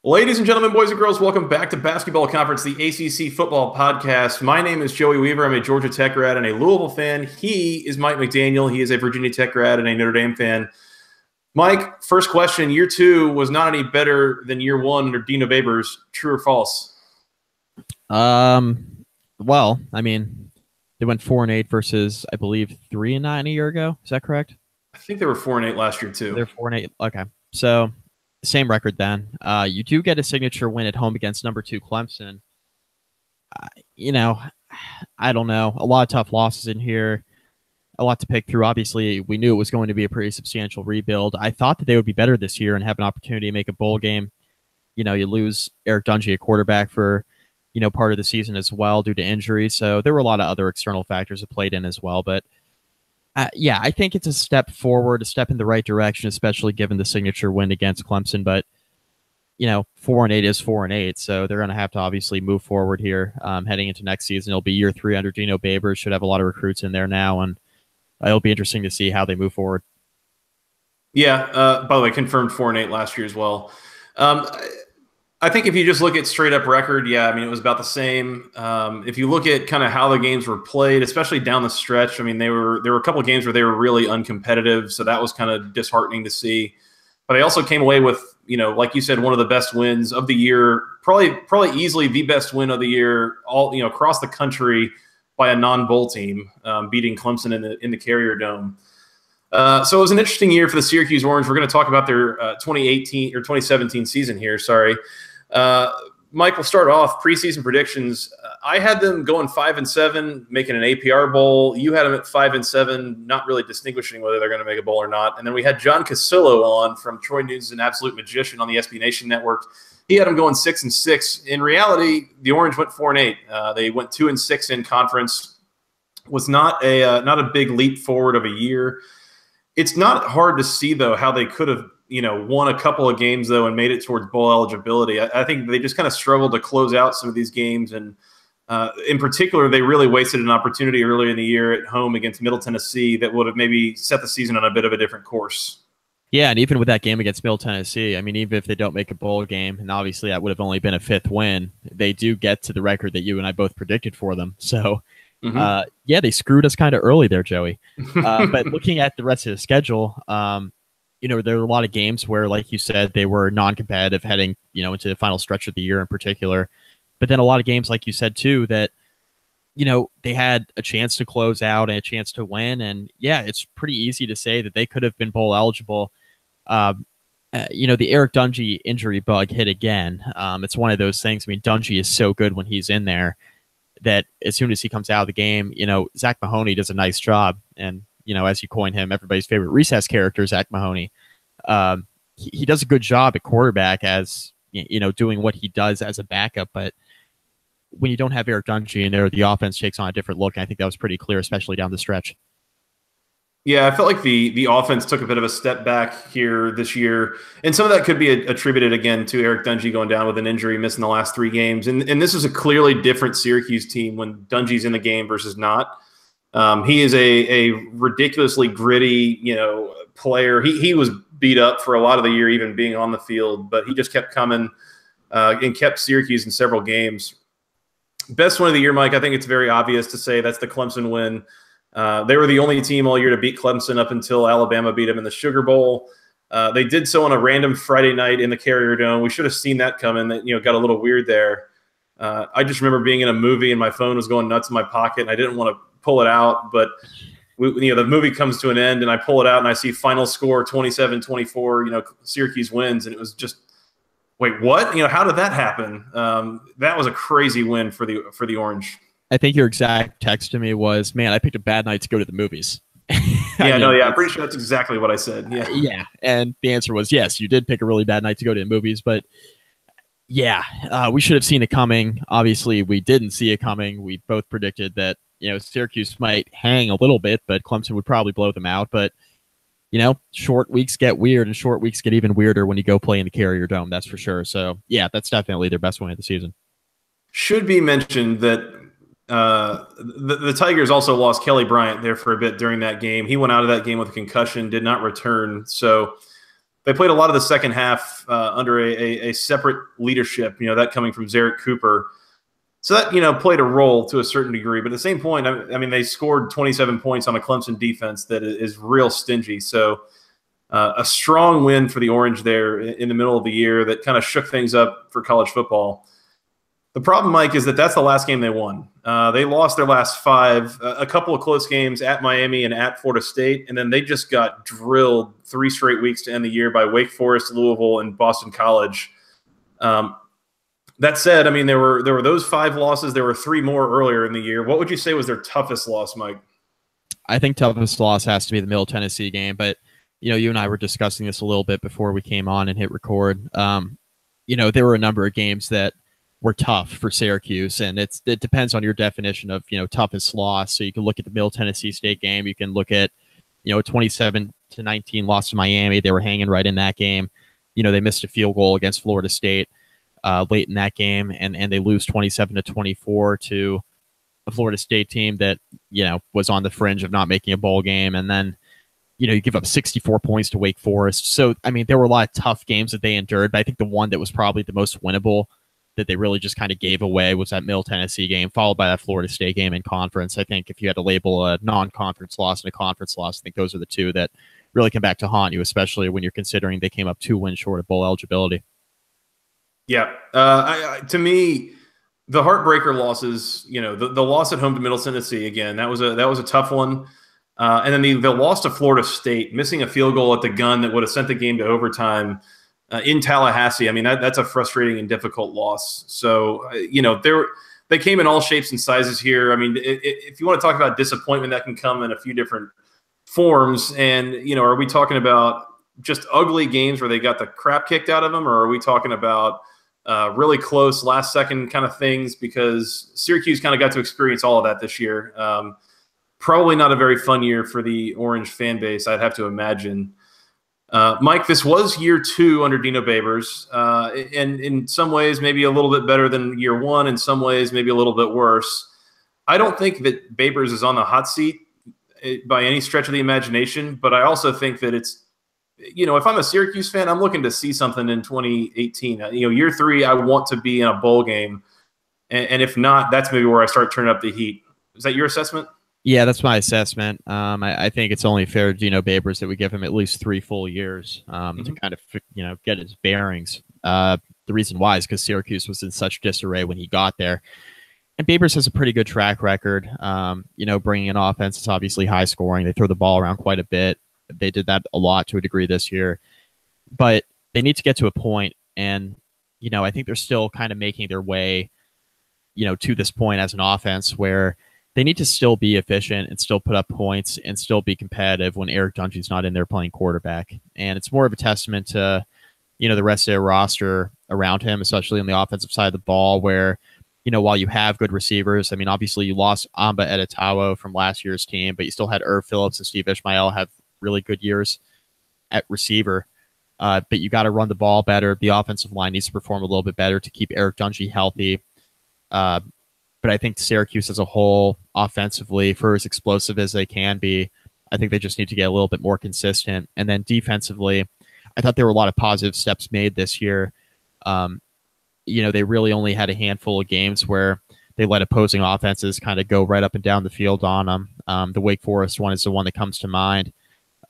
Ladies and gentlemen, boys and girls, welcome back to Basketball Conference, the ACC football podcast. My name is Joey Weaver. I'm a Georgia Tech grad and a Louisville fan. He is Mike McDaniel. He is a Virginia Tech grad and a Notre Dame fan. Mike, first question. Year two was not any better than year one under Dino Babers. True or false? Well, I mean, they went 4-8 versus, I believe, 3-9 a year ago. Is that correct? I think they were 4-8 last year too. They're 4-8. Okay, so same record then. You do get a signature win at home against number 2 Clemson. I don't know. A lot of tough losses in here. A lot to pick through. Obviously, we knew it was going to be a pretty substantial rebuild. I thought that they would be better this year and have an opportunity to make a bowl game. You lose Eric Dungey at quarterback for part of the season as well due to injury. So there were a lot of other external factors that played in as well. But I think it's a step forward, a step in the right direction, especially given the signature win against Clemson. But 4-8 is 4-8, so they're going to have to obviously move forward here heading into next season. It'll be year 3 under Dino Babers. Should have a lot of recruits in there now, and it'll be interesting to see how they move forward. Yeah. By the way, confirmed 4-8 last year as well. I think if you just look at straight up record, it was about the same. If you look at kind of how the games were played, especially down the stretch, there were a couple of games where they were really uncompetitive, so that was kind of disheartening to see. But I also came away with, like you said, one of the best wins of the year, probably easily the best win of the year, all across the country by a non-bowl team, beating Clemson in the Carrier Dome. So it was an interesting year for the Syracuse Orange. We're going to talk about their 2018 or 2017 season here. Sorry. Mike, we'll start off preseason predictions. I had them going 5-7, making an APR bowl. You had them at 5-7, not really distinguishing whether they're going to make a bowl or not. And then we had John Casillo on from Troy News, an absolute magician on the SB Nation Network. He had them going 6-6. In reality, the Orange went 4-8. They went 2-6 in conference. Was not a big leap forward of a year. It's not hard to see, though, how they could have, won a couple of games, though, and made it towards bowl eligibility. I think they just kind of struggled to close out some of these games. And in particular, they really wasted an opportunity earlier in the year at home against Middle Tennessee that would have maybe set the season on a bit of a different course. Yeah, and even with that game against Middle Tennessee, even if they don't make a bowl game, and obviously that would have only been a 5th win, they do get to the record that you and I both predicted for them. So, they screwed us kind of early there, Joey. But looking at the rest of the schedule, there are a lot of games where, like you said, they were non-competitive heading, into the final stretch of the year in particular. But then a lot of games, like you said, too, that, they had a chance to close out and a chance to win. And, it's pretty easy to say that they could have been bowl eligible. The Eric Dungey injury bug hit again. It's one of those things. Dungey is so good when he's in there that as soon as he comes out of the game, Zach Mahoney does a nice job. And, as you coin him, everybody's favorite recess character, Zach Mahoney. He does a good job at quarterback as, doing what he does as a backup. But when you don't have Eric Dungey in there, the offense takes on a different look. And I think that was pretty clear, especially down the stretch. Yeah, I felt like the offense took a bit of a step back here this year. And some of that could be attributed, again, to Eric Dungey going down with an injury, missing the last 3 games. And this is a clearly different Syracuse team when Dungey's in the game versus not. He is a ridiculously gritty, player. He was beat up for a lot of the year, even being on the field, but he just kept coming and kept Syracuse in several games. Best win of the year, Mike, I think it's very obvious to say that's the Clemson win. They were the only team all year to beat Clemson up until Alabama beat them in the Sugar Bowl. They did so on a random Friday night in the Carrier Dome. We should have seen that coming. That got a little weird there. I just remember being in a movie and my phone was going nuts in my pocket, and I didn't want to pull it out. But the movie comes to an end, and I pull it out, and I see final score 27-24. Syracuse wins, and it was just, wait, what? How did that happen? That was a crazy win for the Orange. I think your exact text to me was, man, I picked a bad night to go to the movies. I'm pretty sure that's exactly what I said. Yeah. And the answer was, yes, you did pick a really bad night to go to the movies. But, we should have seen it coming. Obviously, we didn't see it coming. We both predicted that, Syracuse might hang a little bit, but Clemson would probably blow them out. But, short weeks get weird, and short weeks get even weirder when you go play in the Carrier Dome. That's for sure. So, that's definitely their best win of the season. Should be mentioned that the Tigers also lost Kelly Bryant there for a bit during that game. He went out of that game with a concussion, did not return. So they played a lot of the second half under a separate leadership, that coming from Zarek Cooper. So that, played a role to a certain degree. But at the same point, I mean, they scored 27 points on a Clemson defense that is real stingy. So a strong win for the Orange there in the middle of the year that kind of shook things up for college football. The problem, Mike, is that that's the last game they won. They lost their last 5, a couple of close games at Miami and at Florida State, and then they just got drilled 3 straight weeks to end the year by Wake Forest, Louisville, and Boston College. That said, I mean, there were those 5 losses. There were 3 more earlier in the year. What would you say was their toughest loss, Mike? I think toughest loss has to be the Middle Tennessee game, but you and I were discussing this a little bit before we came on and hit record. There were a number of games that were tough for Syracuse, and it depends on your definition of toughest loss. So you can look at the Middle Tennessee State game. You can look at a 27-19 loss to Miami. They were hanging right in that game. They missed a field goal against Florida State late in that game, and they lose 27-24 to a Florida State team that was on the fringe of not making a bowl game, and then you give up 64 points to Wake Forest. So I mean, there were a lot of tough games that they endured, but I think the one that was probably the most winnable that they really just kind of gave away was that Middle Tennessee game, followed by that Florida State game in conference. I think if you had to label a non-conference loss and a conference loss, I think those are the 2 that really come back to haunt you, especially when you're considering they came up 2 wins short of bowl eligibility. Yeah. To me, the heartbreaker losses, the loss at home to Middle Tennessee, again, that was a tough one. And then the loss to Florida State, missing a field goal at the gun that would have sent the game to overtime in Tallahassee. I mean, that's a frustrating and difficult loss. So, they came in all shapes and sizes here. I mean, if you want to talk about disappointment, that can come in a few different forms. And, are we talking about just ugly games where they got the crap kicked out of them, or are we talking about really close last-second kind of things? Because Syracuse kind of got to experience all of that this year. Probably not a very fun year for the Orange fan base, I'd have to imagine. Mike, this was year 2 under Dino Babers, and in some ways maybe a little bit better than year 1, in some ways maybe a little bit worse. I don't think that Babers is on the hot seat by any stretch of the imagination, but I also think that it's, if I'm a Syracuse fan, I'm looking to see something in 2018. Year 3, I want to be in a bowl game, and if not, that's maybe where I start turning up the heat. Is that your assessment? Yeah, that's my assessment. I think it's only fair to Dino Babers that we give him at least 3 full years to kind of, get his bearings. The reason why is because Syracuse was in such disarray when he got there. And Babers has a pretty good track record, bringing in offense. It's obviously high scoring. They throw the ball around quite a bit. They did that a lot to a degree this year. But they need to get to a point, and, I think they're still kind of making their way, to this point as an offense where they need to still be efficient and still put up points and still be competitive when Eric Dungey's not in there playing quarterback. And it's more of a testament to, the rest of their roster around him, especially on the offensive side of the ball, where, while you have good receivers, I mean, obviously you lost Amba Edetawo from last year's team, but you still had Irv Phillips and Steve Ishmael have really good years at receiver. But you got to run the ball better. The offensive line needs to perform a little bit better to keep Eric Dungey healthy. But I think Syracuse as a whole, offensively, for as explosive as they can be, I think they just need to get a little bit more consistent. And then defensively, I thought there were a lot of positive steps made this year. They really only had a handful of games where they let opposing offenses kind of go right up and down the field on them. The Wake Forest one is the one that comes to mind.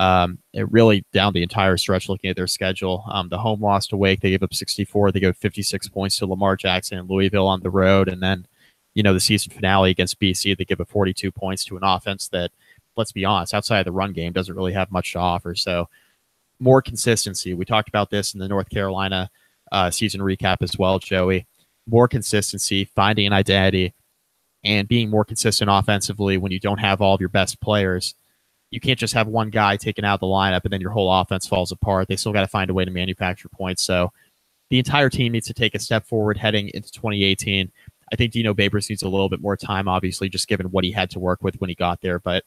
It really down the entire stretch looking at their schedule. The home loss to Wake, they gave up 64. They gave 56 points to Lamar Jackson and Louisville on the road. And then, the season finale against BC, they give up 42 points to an offense that, let's be honest, outside of the run game, doesn't really have much to offer. So more consistency. We talked about this in the North Carolina season recap as well, Joey. More consistency, finding an identity, and being more consistent offensively when you don't have all of your best players. You can't just have one guy taken out of the lineup and then your whole offense falls apart. They still got to find a way to manufacture points. So the entire team needs to take a step forward heading into 2018. I think Dino Babers needs a little bit more time, obviously, just given what he had to work with when he got there. But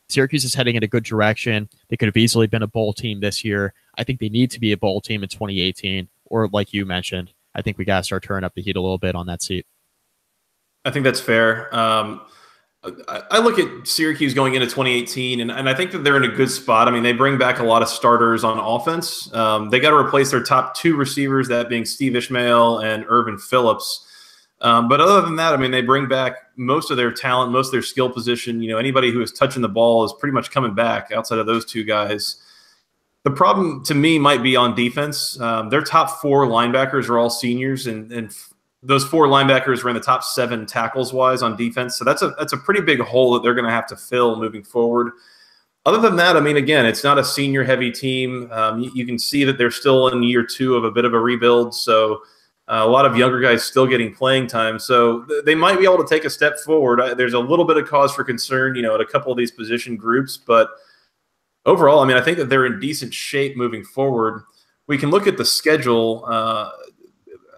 Syracuse is heading in a good direction. They could have easily been a bowl team this year. I think they need to be a bowl team in 2018. Or like you mentioned, I think we got to start turning up the heat a little bit on that seat. I think that's fair. I look at Syracuse going into 2018, and I think that they're in a good spot. I mean, they bring back a lot of starters on offense. They got to replace their top two receivers, that being Steve Ishmael and Irvin Phillips. But other than that, I mean, they bring back most of their talent, most of their skill position. You know, anybody who is touching the ball is pretty much coming back outside of those two guys. The problem to me might be on defense. Their top four linebackers are all seniors, and those four linebackers were in the top 7 tackles wise on defense. So that's a pretty big hole that they're going to have to fill moving forward. Other than that, I mean, again, it's not a senior heavy team. You can see that they're still in year 2 of a bit of a rebuild. So a lot of younger guys still getting playing time. So they might be able to take a step forward. There's a little bit of cause for concern, you know, at a couple of these position groups, but overall, I mean, I think that they're in decent shape moving forward. We can look at the schedule,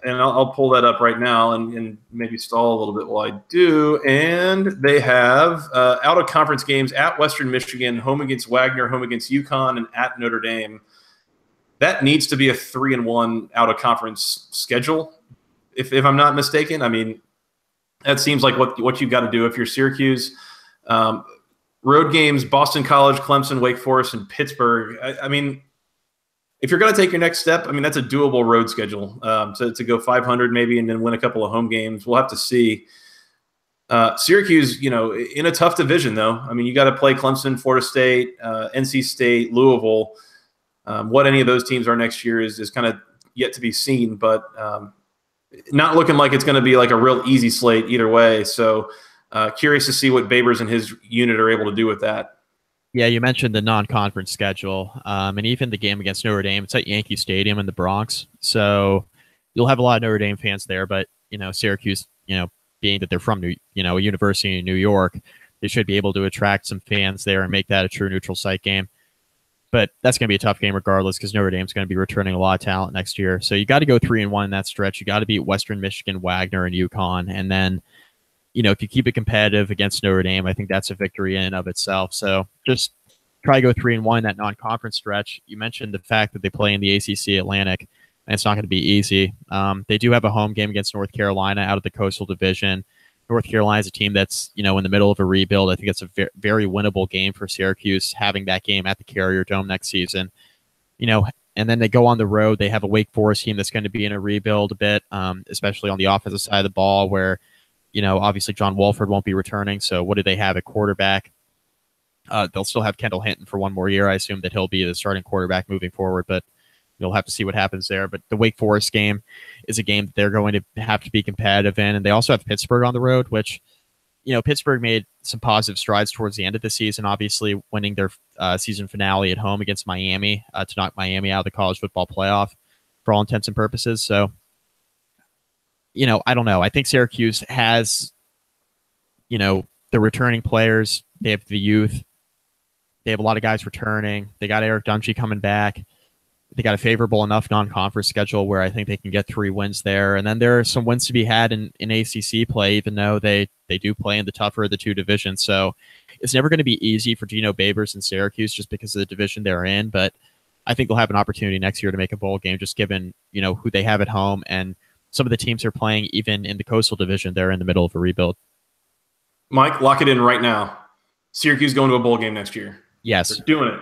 and I'll pull that up right now and maybe stall a little bit while I do. And they have out-of-conference games at Western Michigan, home against Wagner, home against UConn, and at Notre Dame. That needs to be a 3-1 out-of-conference schedule, if I'm not mistaken. I mean, that seems like what you've got to do if you're Syracuse. Road games, Boston College, Clemson, Wake Forest, and Pittsburgh. I mean, if you're going to take your next step, I mean, that's a doable road schedule to go 500 maybe and then win a couple of home games. We'll have to see. Syracuse, you know, in a tough division, though. I mean, you got to play Clemson, Florida State, NC State, Louisville. What any of those teams are next year is kind of yet to be seen, but not looking like it's going to be like a real easy slate either way. So curious to see what Babers and his unit are able to do with that. Yeah, you mentioned the non-conference schedule, and even the game against Notre Dame. It's at Yankee Stadium in the Bronx, so you'll have a lot of Notre Dame fans there. But you know, Syracuse, you know, being that they're from a university in New York, they should be able to attract some fans there and make that a true neutral site game. But that's going to be a tough game regardless because Notre Dame's going to be returning a lot of talent next year. So you got to go 3-1 in that stretch. You got to beat Western Michigan, Wagner, and UConn, and then, you know, if you keep it competitive against Notre Dame, I think that's a victory in and of itself. So just try to go 3-1 in that non-conference stretch. You mentioned the fact that they play in the ACC Atlantic, and it's not going to be easy. They do have a home game against North Carolina out of the Coastal Division. North Carolina is a team that's, you know, in the middle of a rebuild. I think it's a very winnable game for Syracuse, having that game at the Carrier Dome next season. You know, and then they go on the road. They have a Wake Forest team that's going to be in a rebuild a bit, especially on the offensive side of the ball where, you know, obviously John Wolford won't be returning. So what do they have at quarterback? They'll still have Kendall Hinton for one more year. I assume that he'll be the starting quarterback moving forward, but you'll have to see what happens there. But the Wake Forest game is a game that they're going to have to be competitive in. And they also have Pittsburgh on the road, which, you know, Pittsburgh made some positive strides towards the end of the season, obviously winning their season finale at home against Miami to knock Miami out of the college football playoff for all intents and purposes. So, you know, I don't know. I think Syracuse has, you know, the returning players. They have the youth. They have a lot of guys returning. They got Eric Dungy coming back. They got a favorable enough non-conference schedule where I think they can get 3 wins there. And then there are some wins to be had in ACC play, even though they do play in the tougher of the 2 divisions. So it's never going to be easy for Dino Babers and Syracuse just because of the division they're in. But I think they'll have an opportunity next year to make a bowl game, just given, you know, who they have at home and some of the teams are playing even in the Coastal Division. They're in the middle of a rebuild. Mike, lock it in right now. Syracuse going to a bowl game next year. Yes. They're doing it.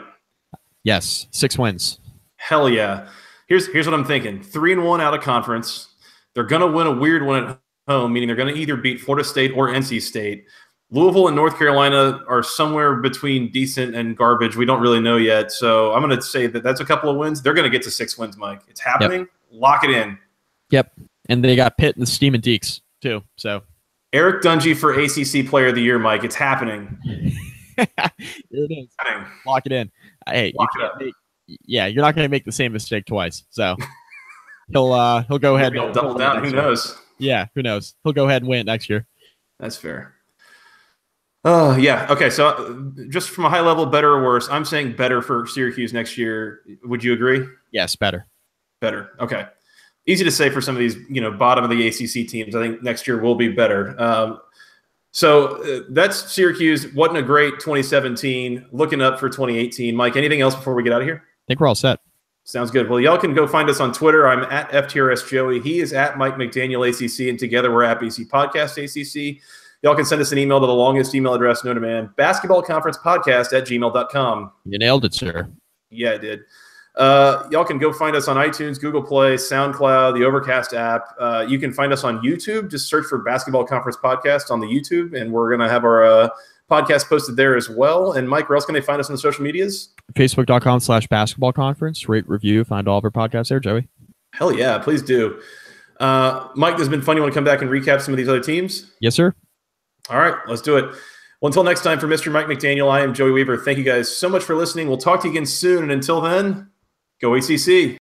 Yes. 6 wins. Hell yeah. Here's what I'm thinking. 3-1 out of conference. They're going to win a weird one at home, meaning they're going to either beat Florida State or NC State. Louisville and North Carolina are somewhere between decent and garbage. We don't really know yet. So I'm going to say that that's a couple of wins. They're going to get to 6 wins, Mike. It's happening. Yep. Lock it in. Yep. And they got Pitt and Steam and Deeks too. So Eric Dungy for ACC Player of the Year, Mike. It's happening. There it is. Lock it in. Hey, yeah, you're not going to make the same mistake twice. So he'll go ahead. He'll double down. Who knows? Yeah, who knows? He'll go ahead and win it next year. That's fair. Oh, yeah. Okay, so just from a high level, better or worse, I'm saying better for Syracuse next year. Would you agree? Yes, better. Better. Okay. Easy to say for some of these, you know, bottom of the ACC teams. I think next year will be better. So that's Syracuse. Wasn't a great 2017. Looking up for 2018. Mike, anything else before we get out of here? I think we're all set. Sounds good. Well, y'all can go find us on Twitter. I'm at FTRS Joey. He is at Mike McDaniel ACC, and together we're at BC Podcast ACC. Y'all can send us an email to the longest email address known to man, basketballconferencepodcast@gmail.com. You nailed it, sir. Yeah, I did. Y'all can go find us on iTunes, Google Play, SoundCloud, the Overcast app. You can find us on YouTube. Just search for Basketball Conference Podcast on the YouTube, and we're going to have our podcast posted there as well. And Mike, where else can they find us on the social medias? Facebook.com/basketball conference. Rate, review, find all of our podcasts there, Joey. Hell yeah, please do. Mike, this has been fun. You want to come back and recap some of these other teams? Yes, sir. All right, let's do it. Well, until next time, for Mr. Mike McDaniel, I am Joey Weaver. Thank you guys so much for listening. We'll talk to you again soon. And until then, go ACC.